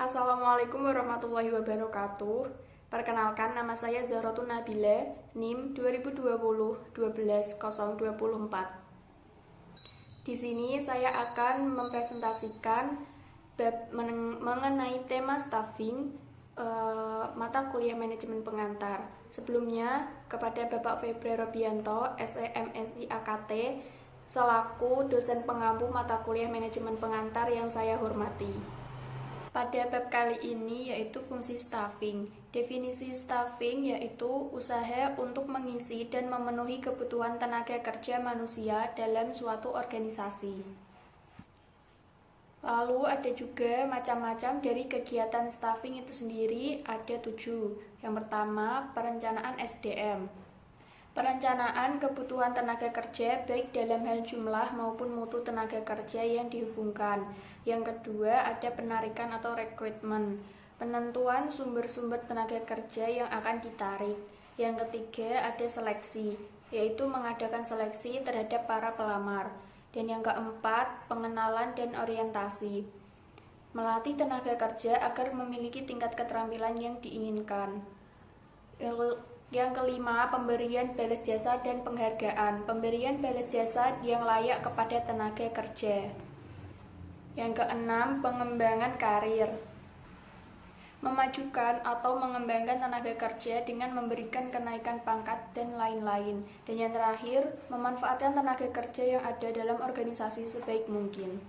Assalamualaikum warahmatullahi wabarakatuh. Perkenalkan, nama saya Zahratun Nabila, NIM 2020-12-024. Di sini saya akan mempresentasikan mengenai tema staffing mata kuliah manajemen pengantar. Sebelumnya, kepada Bapak Febri Robianto, SEMSI AKT, selaku dosen pengampu mata kuliah manajemen pengantar yang saya hormati. Pada bab kali ini yaitu fungsi staffing. Definisi staffing yaitu usaha untuk mengisi dan memenuhi kebutuhan tenaga kerja manusia dalam suatu organisasi. Lalu ada juga macam-macam dari kegiatan staffing itu sendiri, ada 7. Yang pertama, perencanaan SDM. Perencanaan kebutuhan tenaga kerja baik dalam hal jumlah maupun mutu tenaga kerja yang dihubungkan. Yang kedua ada penarikan atau rekrutmen, penentuan sumber-sumber tenaga kerja yang akan ditarik. Yang ketiga ada seleksi, yaitu mengadakan seleksi terhadap para pelamar. Dan yang keempat pengenalan dan orientasi, melatih tenaga kerja agar memiliki tingkat keterampilan yang diinginkan. Yang kelima, pemberian balas jasa dan penghargaan. Pemberian balas jasa yang layak kepada tenaga kerja. Yang keenam, pengembangan karir. Memajukan atau mengembangkan tenaga kerja dengan memberikan kenaikan pangkat dan lain-lain. Dan yang terakhir, memanfaatkan tenaga kerja yang ada dalam organisasi sebaik mungkin.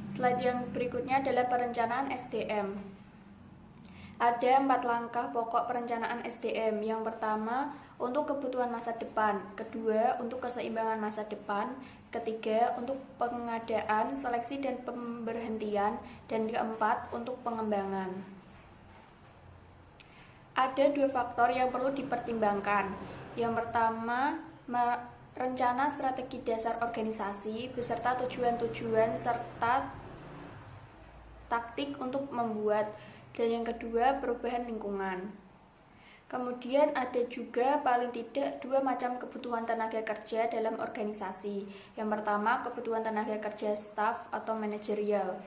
Slide yang berikutnya adalah perencanaan SDM. Ada 4 langkah pokok perencanaan SDM. Yang pertama, untuk kebutuhan masa depan. Kedua, untuk keseimbangan masa depan. Ketiga, untuk pengadaan, seleksi dan pemberhentian. Dan keempat, untuk pengembangan. Ada 2 faktor yang perlu dipertimbangkan. Yang pertama, rencana strategi dasar organisasi beserta tujuan-tujuan serta taktik untuk membuat. Dan yang kedua, perubahan lingkungan. Kemudian ada juga paling tidak 2 macam kebutuhan tenaga kerja dalam organisasi. Yang pertama, kebutuhan tenaga kerja staff atau manajerial.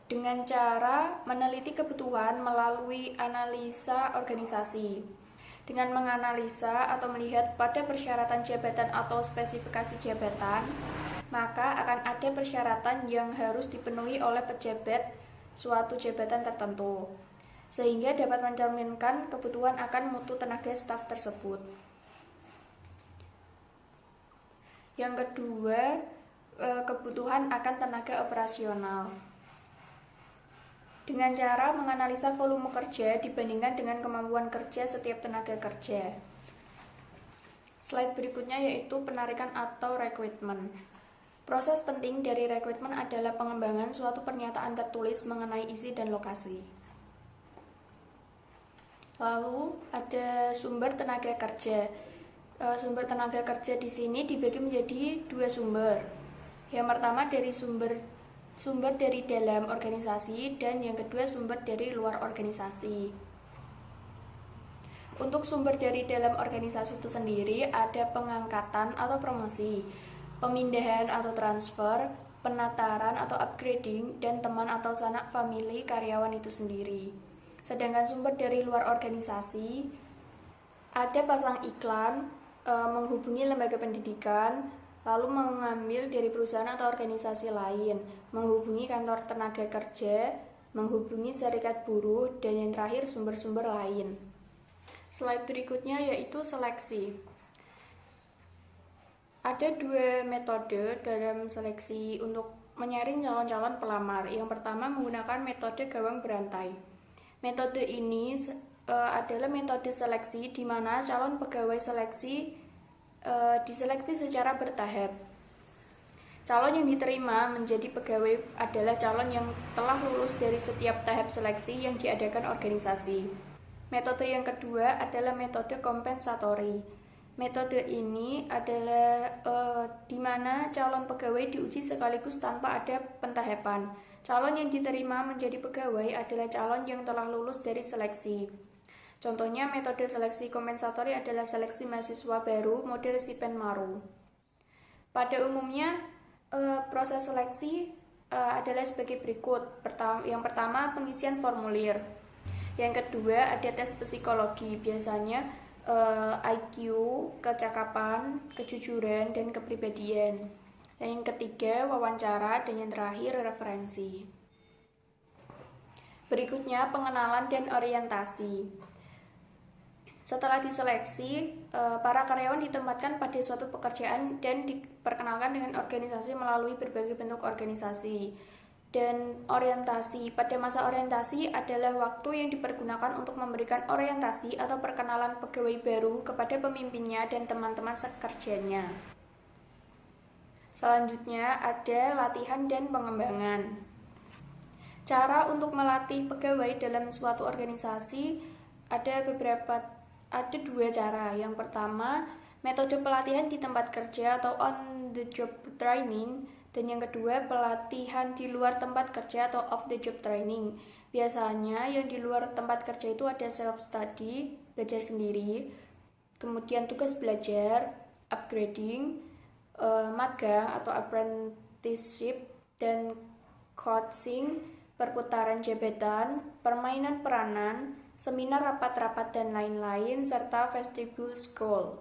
Dengan cara meneliti kebutuhan melalui analisa organisasi. Dengan menganalisa atau melihat pada persyaratan jabatan atau spesifikasi jabatan, maka akan ada persyaratan yang harus dipenuhi oleh pejabat suatu jabatan tertentu, sehingga dapat mencerminkan kebutuhan akan mutu tenaga staf tersebut. Yang kedua, kebutuhan akan tenaga operasional. Dengan cara menganalisa volume kerja dibandingkan dengan kemampuan kerja setiap tenaga kerja. Slide berikutnya yaitu penarikan atau rekrutmen. Proses penting dari rekrutmen adalah pengembangan suatu pernyataan tertulis mengenai isi dan lokasi. Lalu ada sumber tenaga kerja. Sumber tenaga kerja di sini dibagi menjadi 2 sumber. Yang pertama dari sumber dari dalam organisasi dan yang kedua sumber dari luar organisasi. Untuk sumber dari dalam organisasi itu sendiri ada pengangkatan atau promosi, pemindahan atau transfer, penataran atau upgrading, dan teman atau sanak famili karyawan itu sendiri. Sedangkan sumber dari luar organisasi ada pasang iklan, menghubungi lembaga pendidikan, lalu mengambil dari perusahaan atau organisasi lain, menghubungi kantor tenaga kerja, menghubungi serikat buruh, dan yang terakhir sumber-sumber lain. Slide berikutnya yaitu seleksi. Ada 2 metode dalam seleksi untuk menyaring calon-calon pelamar. Yang pertama menggunakan metode gawang berantai. Metode ini adalah metode seleksi di mana calon pegawai seleksi diseleksi secara bertahap. Calon yang diterima menjadi pegawai adalah calon yang telah lulus dari setiap tahap seleksi yang diadakan organisasi. Metode yang kedua adalah metode kompensatori. Metode ini adalah di mana calon pegawai diuji sekaligus tanpa ada pentahapan. Calon yang diterima menjadi pegawai adalah calon yang telah lulus dari seleksi. Contohnya metode seleksi kompensatori adalah seleksi mahasiswa baru model Sipen Maru. Pada umumnya proses seleksi adalah sebagai berikut. Yang pertama, pengisian formulir. Yang kedua, ada tes psikologi. Biasanya IQ, kecakapan, kejujuran, dan kepribadian. Dan yang ketiga, wawancara. Dan yang terakhir, referensi. Berikutnya, pengenalan dan orientasi. Setelah diseleksi, para karyawan ditempatkan pada suatu pekerjaan dan diperkenalkan dengan organisasi melalui berbagai bentuk organisasi. Dan orientasi, pada masa orientasi adalah waktu yang dipergunakan untuk memberikan orientasi atau perkenalan pegawai baru kepada pemimpinnya dan teman-teman sekerjanya. Selanjutnya ada latihan dan pengembangan. Cara untuk melatih pegawai dalam suatu organisasi ada dua cara. Yang pertama, metode pelatihan di tempat kerja atau on the job training, dan yang kedua, pelatihan di luar tempat kerja atau off the job training. Biasanya yang di luar tempat kerja itu ada self study, belajar sendiri, kemudian tugas belajar, upgrading, magang atau apprenticeship, dan coaching, perputaran jabatan, permainan peranan, seminar rapat-rapat dan lain-lain, serta vestibule school.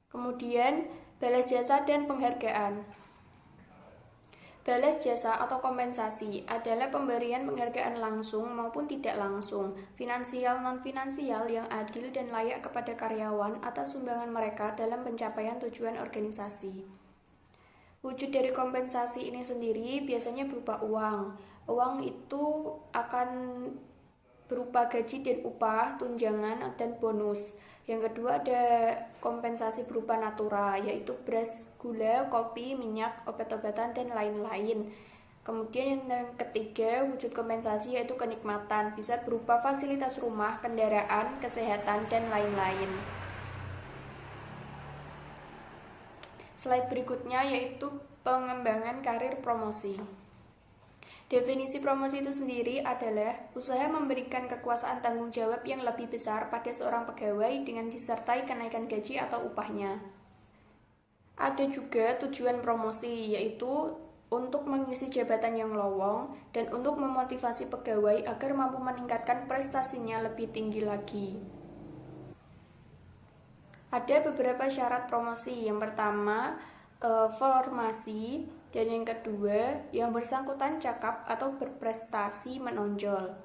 Kemudian, balas jasa dan penghargaan. Balas jasa atau kompensasi adalah pemberian penghargaan langsung maupun tidak langsung, finansial non-finansial yang adil dan layak kepada karyawan atas sumbangan mereka dalam pencapaian tujuan organisasi. Wujud dari kompensasi ini sendiri biasanya berupa uang. Uang itu akan berupa gaji dan upah, tunjangan, dan bonus. Yang kedua ada kompensasi berupa natura, yaitu beras, gula, kopi, minyak, obat-obatan, dan lain-lain. Kemudian yang ketiga, wujud kompensasi yaitu kenikmatan, bisa berupa fasilitas rumah, kendaraan, kesehatan, dan lain-lain. Slide berikutnya yaitu pengembangan karir promosi. Definisi promosi itu sendiri adalah usaha memberikan kekuasaan tanggung jawab yang lebih besar pada seorang pegawai dengan disertai kenaikan gaji atau upahnya. Ada juga tujuan promosi, yaitu untuk mengisi jabatan yang lowong dan untuk memotivasi pegawai agar mampu meningkatkan prestasinya lebih tinggi lagi. Ada beberapa syarat promosi. Yang pertama, formasi, dan yang kedua, yang bersangkutan cakap atau berprestasi menonjol.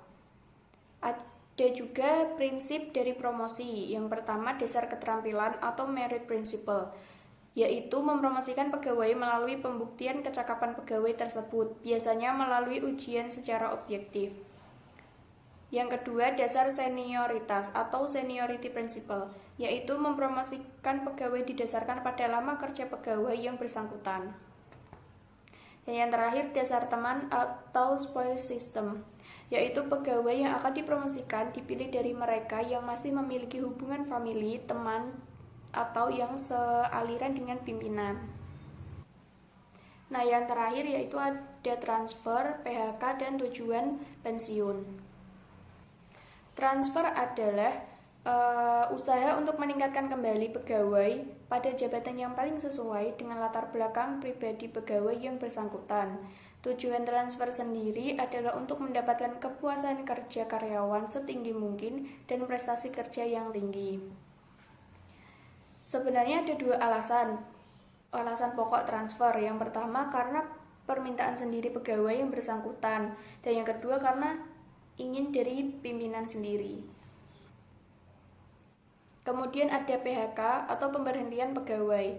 Ada juga prinsip dari promosi. Yang pertama, dasar keterampilan atau merit principle, yaitu mempromosikan pegawai melalui pembuktian kecakapan pegawai tersebut, biasanya melalui ujian secara objektif. Yang kedua, dasar senioritas atau seniority principle, yaitu mempromosikan pegawai didasarkan pada lama kerja pegawai yang bersangkutan. Dan yang terakhir, dasar teman atau spoil system, yaitu pegawai yang akan dipromosikan dipilih dari mereka yang masih memiliki hubungan famili, teman, atau yang sealiran dengan pimpinan. Nah, yang terakhir yaitu ada transfer, PHK, dan tujuan pensiun. Transfer adalah usaha untuk meningkatkan kembali pegawai pada jabatan yang paling sesuai dengan latar belakang pribadi pegawai yang bersangkutan. Tujuan transfer sendiri adalah untuk mendapatkan kepuasan kerja karyawan setinggi mungkin dan prestasi kerja yang tinggi. Sebenarnya ada dua alasan pokok transfer. Yang pertama karena permintaan sendiri pegawai yang bersangkutan, dan yang kedua karena ingin dari pimpinan sendiri. Kemudian ada PHK atau pemberhentian pegawai,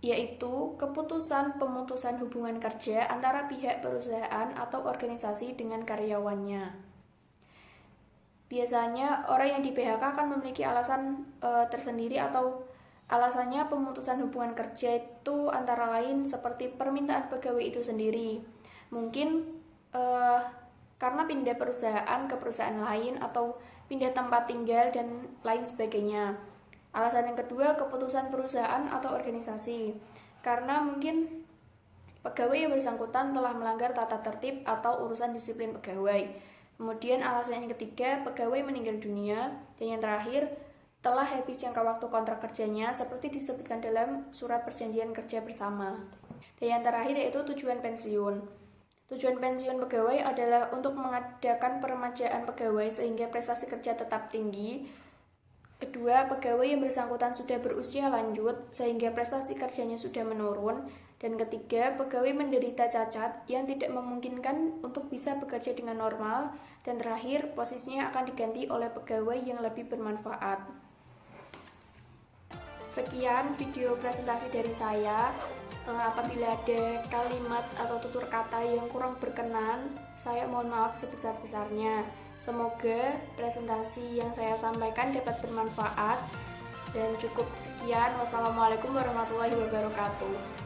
yaitu keputusan pemutusan hubungan kerja antara pihak perusahaan atau organisasi dengan karyawannya. Biasanya orang yang di PHK akan memiliki alasan tersendiri, atau alasannya pemutusan hubungan kerja itu antara lain seperti permintaan pegawai itu sendiri. Mungkin karena pindah perusahaan ke perusahaan lain atau pindah tempat tinggal dan lain sebagainya. Alasan yang kedua, keputusan perusahaan atau organisasi, karena mungkin pegawai yang bersangkutan telah melanggar tata tertib atau urusan disiplin pegawai. Kemudian alasan yang ketiga, pegawai meninggal dunia, dan yang terakhir telah habis jangka waktu kontrak kerjanya seperti disebutkan dalam surat perjanjian kerja bersama. Dan yang terakhir yaitu tujuan pensiun. Tujuan pensiun pegawai adalah untuk mengadakan peremajaan pegawai sehingga prestasi kerja tetap tinggi. Kedua, pegawai yang bersangkutan sudah berusia lanjut sehingga prestasi kerjanya sudah menurun. Dan ketiga, pegawai menderita cacat yang tidak memungkinkan untuk bisa bekerja dengan normal. Dan terakhir, posisinya akan diganti oleh pegawai yang lebih bermanfaat. Sekian video presentasi dari saya. Apabila ada kalimat atau tutur kata yang kurang berkenan, saya mohon maaf sebesar-besarnya. Semoga presentasi yang saya sampaikan dapat bermanfaat. Dan cukup sekian. Wassalamualaikum warahmatullahi wabarakatuh.